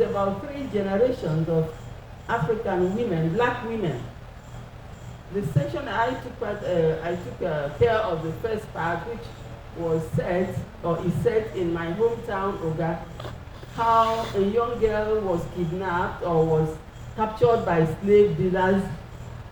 is about 3 generations of African women, black women. The section I took care of the first part, which was set, or is set in my hometown, Oga, how a young girl was kidnapped or was captured by slave dealers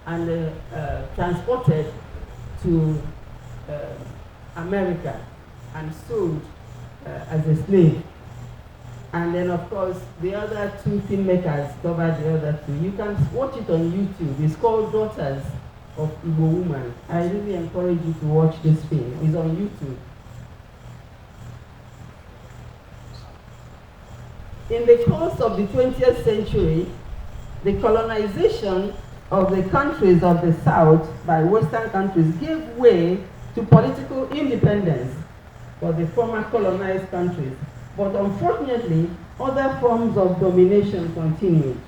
and transported to America and sold as a slave. And then, of course, the other 2 filmmakers covered the other 2. You can watch it on YouTube. It's called Daughters of Igbo Woman. I really encourage you to watch this film. It's on YouTube. In the course of the 20th century, the colonization of the countries of the South by Western countries gave way to political independence for the former colonized countries. But unfortunately, other forms of domination continued.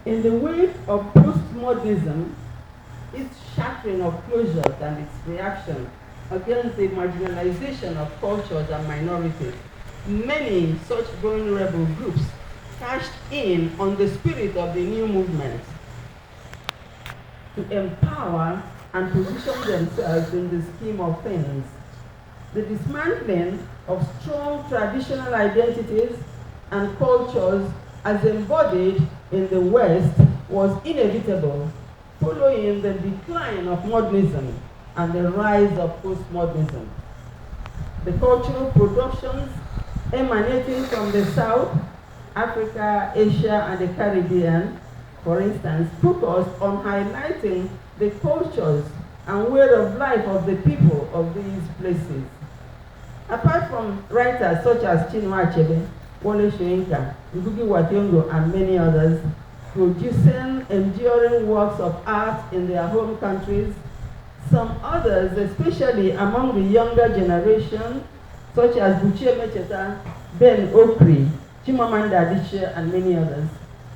In the wake of postmodernism, its shattering of closures and its reaction against the marginalization of cultures and minorities, many such vulnerable groups cashed in on the spirit of the new movement to empower and position themselves in the scheme of things. The dismantling of strong traditional identities and cultures as embodied in the West was inevitable, following the decline of modernism and the rise of postmodernism. The cultural productions emanating from the South, Africa, Asia, and the Caribbean, for instance, focused on highlighting the cultures and way of life of the people of these places. Apart from writers such as Chinua Achebe, Wole Soyinka, Ngugi wa Thiong'o, and many others, producing enduring works of art in their home countries, some others, especially among the younger generation, such as Buchie Mecheta, Ben Okri, Chimamanda Adichie, and many others,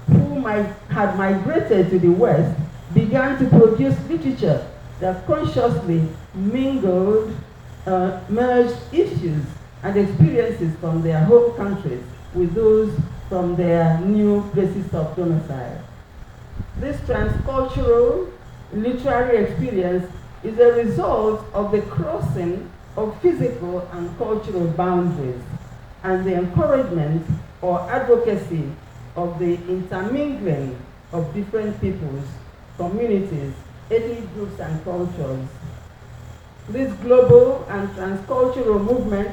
who had migrated to the West, began to produce literature that consciously mingled, merged issues and experiences from their home countries with those from their new places of domicile. This transcultural literary experience is a result of the crossing of physical and cultural boundaries and the encouragement or advocacy of the intermingling of different peoples, communities, ethnic groups, and cultures. This global and transcultural movement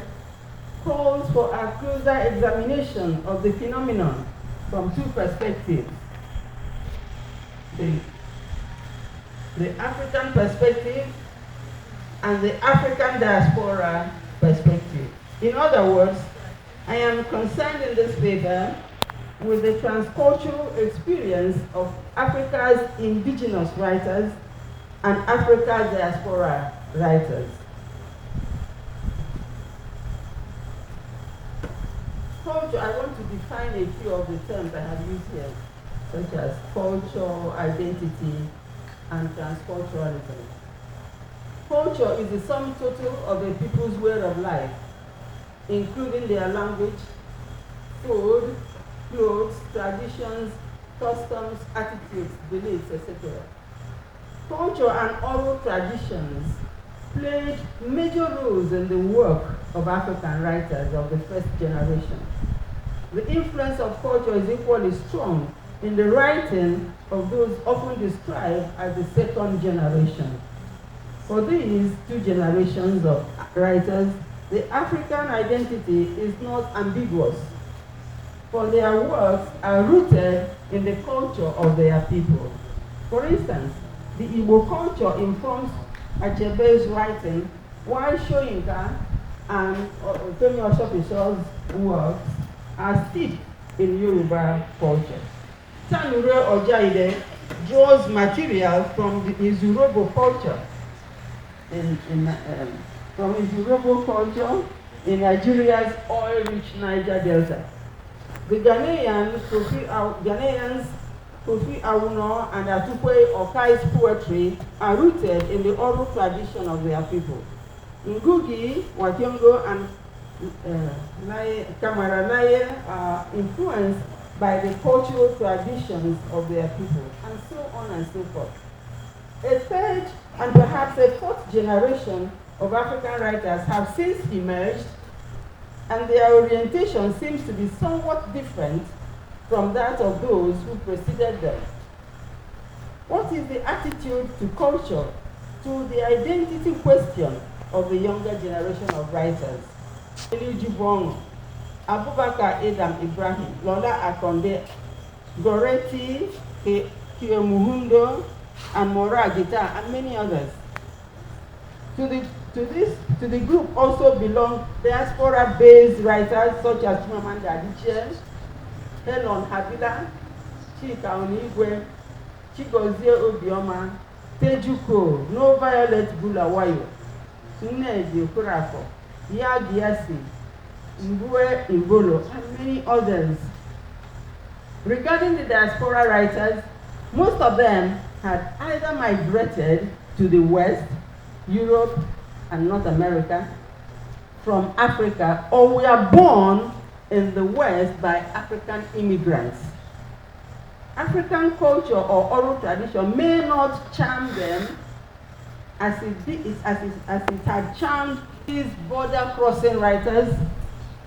calls for a closer examination of the phenomenon from 2 perspectives. The African perspective and the African diaspora perspective. In other words, I am concerned in this paper with the transcultural experience of Africa's indigenous writers and Africa's diaspora writers. Culture, I want to define a few of the terms I have used here, such as culture, identity, and transculturalism. Culture is the sum total of a people's way of life, including their language, food, clothes, traditions, customs, attitudes, beliefs, etc. Culture and oral traditions played major roles in the work of African writers of the first generation. The influence of culture is equally strong in the writing of those often described as the second generation. For these 2 generations of writers, the African identity is not ambiguous, for their works are rooted in the culture of their people. For instance, the Igbo culture informs Achebe's writing, while Soyinka and Femi Oshofiso's works are steeped in Yoruba culture. Tanure Ojaide draws material from his Yoruba culture from his Yoruba culture in Nigeria's oil-rich Niger Delta. The Ghanaians Kofi Awuno and Atukwe Okai's poetry are rooted in the oral tradition of their people. Ngugi wa Thiong'o and are influenced by the cultural traditions of their people, and so on and so forth. A third and perhaps a fourth generation of African writers have since emerged, and their orientation seems to be somewhat different from that of those who preceded them. What is the attitude to culture, to the identity question of the younger generation of writers? Eliji Bongo, Abubakar Adam Ibrahim, Lola Akonde, Goretti Kiomuhundo, and Mora Guitar, and many others. To the group also belong diaspora-based writers such as Chimamanda Adichie, Helen Habila, Chika Onigwe, Chigozie Obioma, Tejuko, No Violet Bulawayo, Nnedi Okorafo, Yagi Yasi, Mbue Imbolo, and many others. Regarding the diaspora writers, most of them had either migrated to the West, Europe, and North America from Africa, or were born in the West by African immigrants. African culture or oral tradition may not charm them as it had charmed these border-crossing writers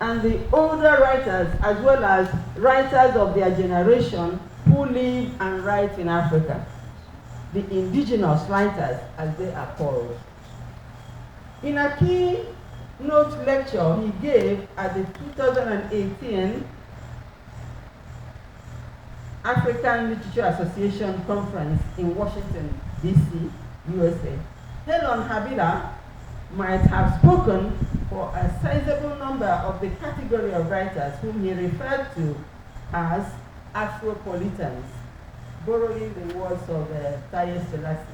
and the older writers, as well as writers of their generation who live and write in Africa, the indigenous writers, as they are called. In a keynote lecture he gave at the 2018 African Literature Association Conference in Washington, D.C., USA, Helen Habila might have spoken for a sizable number of the category of writers whom he referred to as Afropolitans, borrowing the words of Taye Selassie.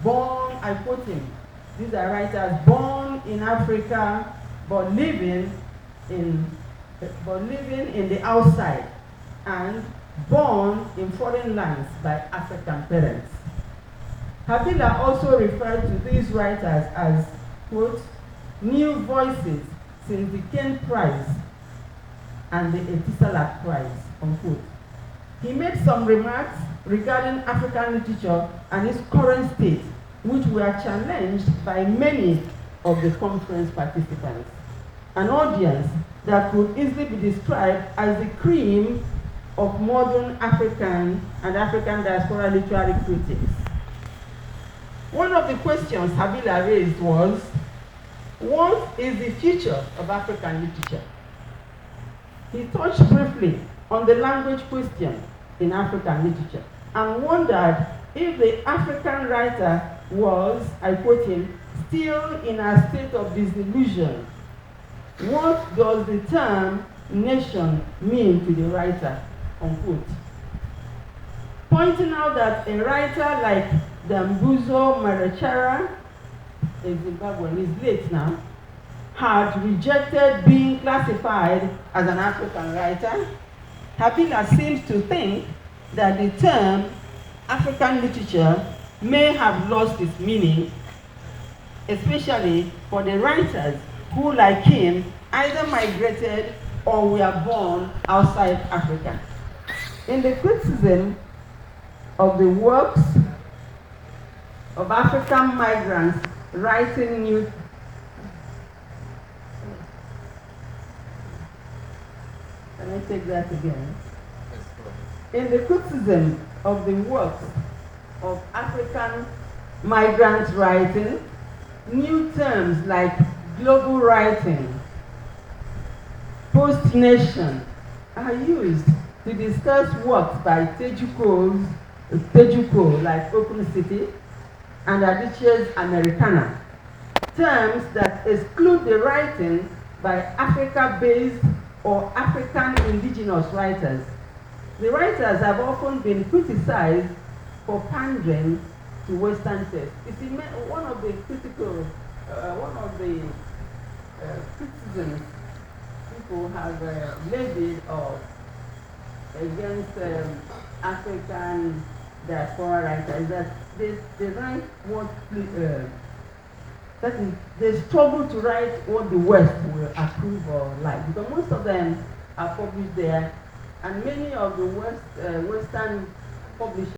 Born, I quote him, these are writers born in Africa but living in the outside, and born in foreign lands by African parents. Habila also referred to these writers as, quote, new voices since the Kane Prize and the Etisalat Prize, unquote. He made some remarks regarding African literature and its current state, which were challenged by many of the conference participants, an audience that could easily be described as the cream of modern African and African diaspora literary critics. One of the questions Habila raised was, what is the future of African literature? He touched briefly on the language question in African literature and wondered if the African writer was, I quote him, still in a state of disillusion. What does the term nation mean to the writer, unquote. Pointing out that a writer like Dambuzo Marechera, a Zimbabwean, is late now, had rejected being classified as an African writer, Habila seems to think that the term African literature may have lost its meaning, especially for the writers who, like him, either migrated or were born outside Africa. In the criticism of the works of African migrants writing new Can I take that again? In the criticism of the works of African migrants writing, new terms like global writing, post-nation are used to discuss works by Tejuko, like Open City, and Adichie's Americana, terms that exclude the writing by Africa-based or African indigenous writers. The writers have often been criticized for pandering to Western tastes. You see, one of the criticisms people have levied against African diaspora writers is that they write what That is, they struggle to write what the West will approve or like, because most of them are published there, and many of the Western publishers